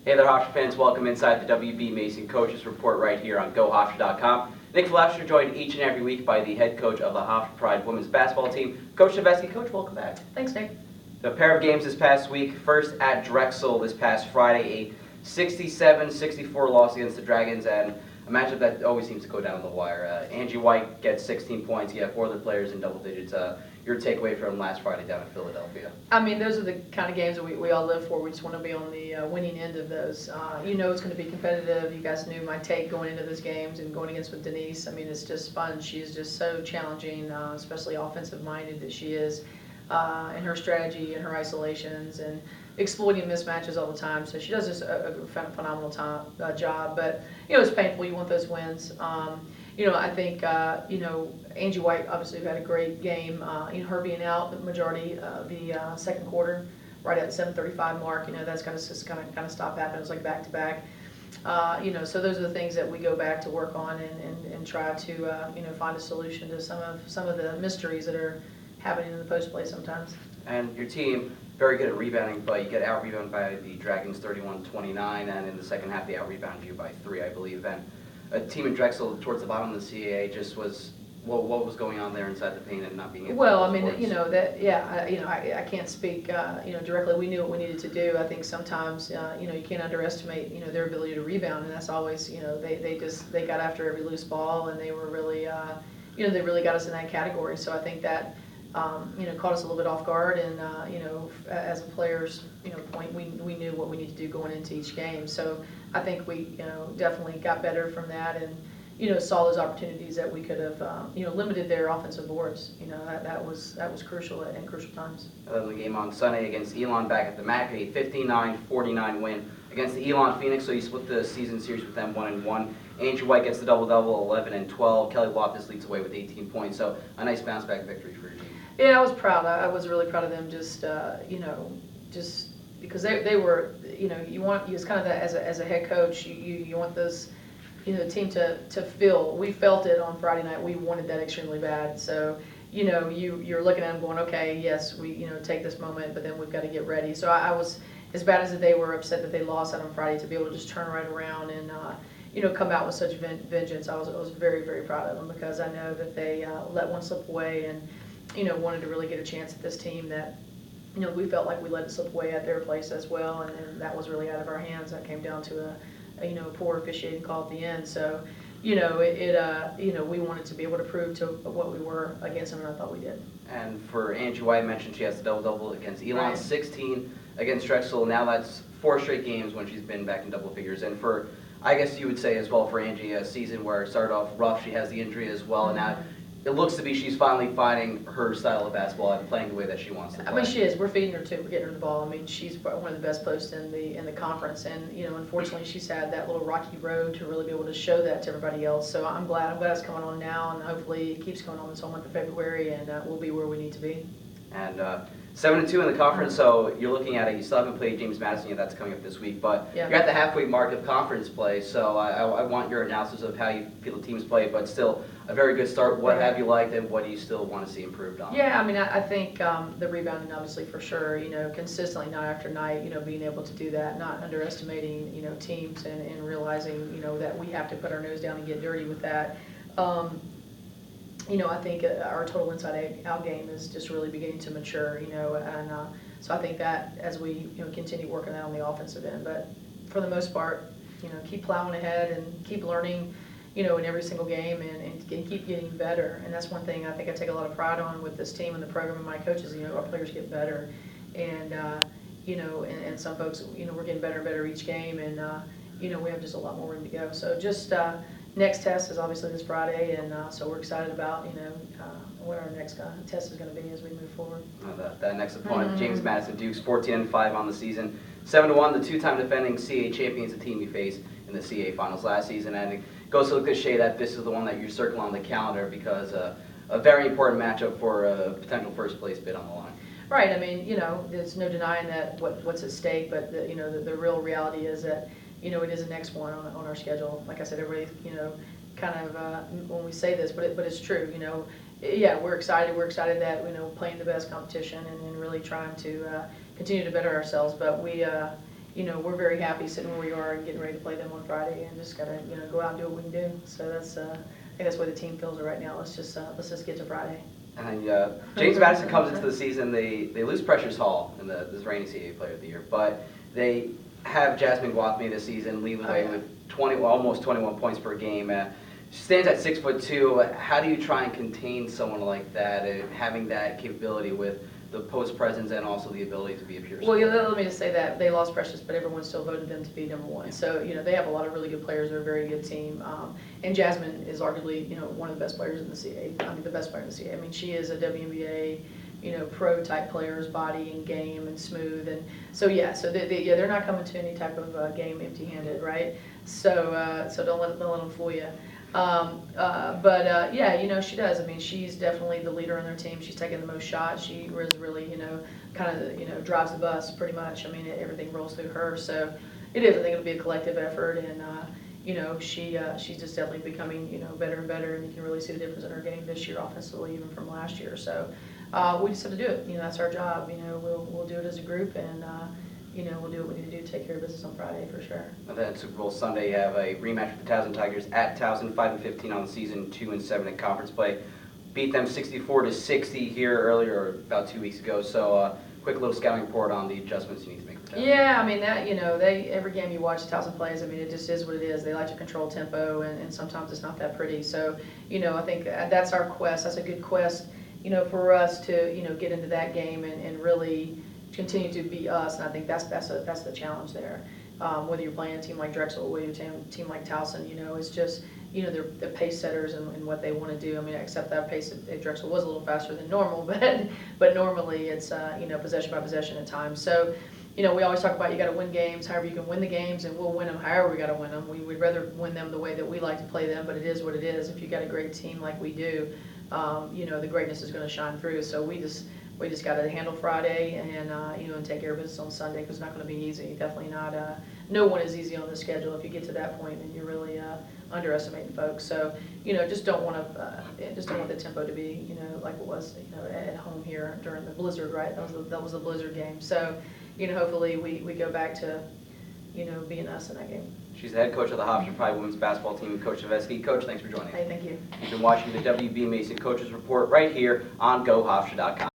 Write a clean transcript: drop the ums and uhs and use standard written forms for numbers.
Hey there, Hofstra fans. Welcome inside the WB Mason Coaches Report right here on GoHofstra.com. Nick Flasher joined each and every week by the head coach of the Hofstra Pride women's basketball team, Coach Shaveski. Coach, welcome back. Thanks, Nick. The pair of games this past week, first at Drexel this past Friday, a 67-64 loss against the Dragons, and a matchup that always seems to go down the wire. Angie White gets 16 points. You have 4 other players in double digits. Your takeaway from last Friday down in Philadelphia? I mean, those are the kind of games that we all live for. We just want to be on the winning end of those. You know it's going to be competitive. You guys knew my take going into those games and going against with Denise. I mean, it's just fun. She is just so challenging, especially offensive-minded that she is, in her strategy and her isolations and exploiting mismatches all the time. So she does just a phenomenal job. But, you know, it's painful. You want those wins. You know, I think, you know, Angie White obviously had a great game. You know, her being out the majority of the second quarter, right at the 7:35 mark, you know, that's kind of just kind of stop happening. It was like back to back. You know, so those are the things that we go back to work on and try to, you know, find a solution to some of the mysteries that are happening in the post play sometimes. And your team, very good at rebounding, but you get out-rebounded by the Dragons 31-29, and in the second half they out-rebounded you by 3, I believe. And a team in Drexel towards the bottom of the CAA just was, what was going on there inside the paint and not being able well, to I mean, sports? you know, that, yeah, you know, I can't speak, you know, directly. We knew what we needed to do. I think sometimes, you know, you can't underestimate, you know, their ability to rebound, and that's always, you know, they got after every loose ball, and they were really, you know, they really got us in that category. So I think that, you know, caught us a little bit off guard, and, you know, as a player's, you know, point, we knew what we needed to do going into each game. So I think we, you know, definitely got better from that, and, you know, saw those opportunities that we could have, you know, limited their offensive boards. You know, that was crucial in crucial times. The game on Sunday against Elon back at the MAC, a 59-49 win against the Elon Phoenix. So you split the season series with them 1-1. Angie White gets the double-double, 11-12. Kelly Loftus leads away with 18 points. So a nice bounce-back victory for your team. Yeah, I was proud. I was really proud of them. Just, you know, just because they were, you know, you want, it's kind of that as a head coach, you want those, you know, the team to feel. We felt it on Friday night. We wanted that extremely bad. So, you know, you're looking at them going, okay, yes, we, you know, take this moment, but then we've got to get ready. So I was, as bad as they were upset that they lost out on Friday, to be able to just turn right around and, you know, come out with such vengeance. I was very, very proud of them, because I know that they let one slip away and, you know, wanted to really get a chance at this team that, you know, we felt like we let it slip away at their place as well, and that was really out of our hands. That came down to a you know, poor officiating call at the end. So, you know, you know, we wanted to be able to prove to what we were against them, and I thought we did. And for Angie White, I mentioned she has the double-double against Elon, Right. 16 against Drexel. Now that's 4 straight games when she's been back in double figures. And for, I guess you would say as well, for Angie, a season where it started off rough, she has the injury as well, and now it looks to be she's finally finding her style of basketball and playing the way that she wants to play. I mean, she is. We're feeding her too. We're getting her the ball. I mean, she's one of the best posts in the conference, and, you know, unfortunately, she's had that little rocky road to really be able to show that to everybody else. So I'm glad it's coming on now, and hopefully it keeps going on this whole month of February, and we'll be where we need to be. And 7-2 in the conference, so you're looking at it. You still haven't played James Madison yet. That's coming up this week, but Yeah. you're at the halfway mark of conference play. So I want your analysis of how you feel the team's played, but still a very good start. What have you liked, and what do you still want to see improved on? Yeah, I mean, I think the rebounding, obviously, for sure, you know, consistently night after night, you know, being able to do that, not underestimating, you know, teams, and realizing, you know, that we have to put our nose down and get dirty with that. You know, I think our total inside-out game is just really beginning to mature, you know, and so I think that as we, you know, continue working that on the offensive end, but for the most part, you know, keep plowing ahead and keep learning, you know, in every single game, and keep getting better. And that's one thing I think I take a lot of pride on with this team and the program and my coaches. You know, our players get better, and you know, and some folks, you know, we're getting better and better each game, and you know, we have just a lot more room to go. So just next test is obviously this Friday, and so we're excited about, you know, what our next test is going to be as we move forward. That next opponent, James Madison Dukes, 14-5 on the season, 7-1, the 2-time defending CAA champions, the team we faced in the CAA finals last season, and it goes to the cliche that this is the one that you circle on the calendar because a very important matchup for a potential first place bid on the line. Right. I mean, you know, there's no denying that what's at stake, but you know, the real reality is that, you know, it is the next one on our schedule. Like I said, everybody, you know, kind of when we say this, but it's true. You know, yeah, we're excited. We're excited that, you know, playing the best competition and really trying to continue to better ourselves. But we, we're very happy sitting where we are and getting ready to play them on Friday, and just gotta, go out and do what we can do. So that's, I think that's where the team feels right now. Let's just get to Friday. And James Madison comes into the season, they lose Precious Hall in this reigning CAA Player of the Year, but they have Jasmine Guathme this season, lead the way with almost 21 points per game. She stands at 6'2". How do you try and contain someone like that, having that capability with the post presence and also the ability to be a pure Well, scorer? let me just say that they lost Precious, but everyone still voted them to be number one. So, they have a lot of really good players. They're a very good team. And Jasmine is arguably, one of the best players in the CA. I mean, the best player in the CA. I mean, she is a WNBA, pro type player's body and game and smooth. And so, they're not coming to any type of game empty-handed, right? So, don't let them fool you. She does. I mean, she's definitely the leader on their team. She's taking the most shots. She was really, kind of, drives the bus pretty much. I mean, everything rolls through her. So it is. I think it'll be a collective effort, and she's just definitely becoming, better and better, and you can really see the difference in her game this year offensively, even from last year. So we just have to do it. That's our job. We'll do it as a group, and we'll do what we need to do to take care of business on Friday for sure. And then Super Bowl Sunday, you have a rematch with the Towson Tigers at Towson, 5-15 on the season, 2-7 in conference play. Beat them 64-60 here earlier, or about 2 weeks ago. So, quick little scouting report on the adjustments you need to make for Towson. Yeah, I mean that every game you watch Towson plays, I mean it just is what it is. They like to control tempo, and sometimes it's not that pretty. So I think that's our quest. That's a good quest, for us to get into that game and really continue to be us, and I think that's the challenge there. Whether you're playing a team like Drexel or a team like Towson, it's just they're the pace setters and what they want to do. I mean, except that pace at Drexel was a little faster than normal, but normally it's possession by possession at times. So we always talk about you got to win games, however you can win the games, and we'll win them however we got to win them. We would rather win them the way that we like to play them, but it is what it is. If you got a great team like we do, the greatness is going to shine through. So we just got to handle Friday and and take care of business on Sunday, because it's not going to be easy. Definitely not. No one is easy on the schedule. If you get to that point, and you're really underestimating folks. So just don't want the tempo to be like it was at home here during the blizzard, right? That was the blizzard game. So hopefully we go back to being us in that game. She's the head coach of the Hofstra Pride women's basketball team, Coach Savetsky. Coach, thanks for joining us. Hey, thank you. You've been watching the WB Mason Coaches Report right here on GoHofstra.com.